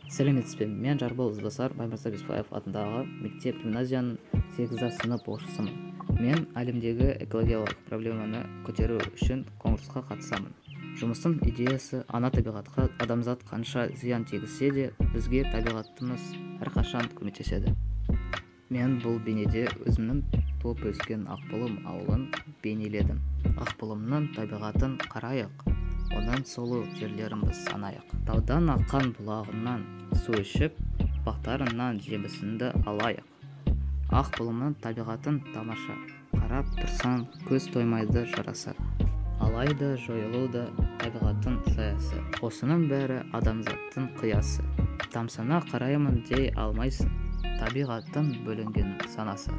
Сәлеметсіз бе? Мен Жарбол Ізбасар Баймырза Беспаев атындағы мектеп-гимназияның 8 сынып оқушысымын. Мен әлемдегі экологиялық проблеманы көтеру үшін конкурсқа қатысамын. Жұмыстың идеясы ана табиғатқа адамзат қанша зиян тигізсе де, бізге табиғатымыз әрқашан көмектеседі. Мен бұл бейнеде өзімнің туып өскен Ақбұлым ауылын бейнеледім. Ақбұлымның табиғатын қарайық, одан сұлу жерлерін біз санайық. Таудан аққан бұлағынан су ішіп, бақтарынан жемісінді алайық. Ақбұлымның табиғатын тамаша, қарап тұрсаң көз тоймайды жараса. Алайда жойылуда табиғаттың саясы, осының бәрі адамзаттың қиясы. Тамсана қараймын дей алмайсың, табиғаттың бөлінген санасы.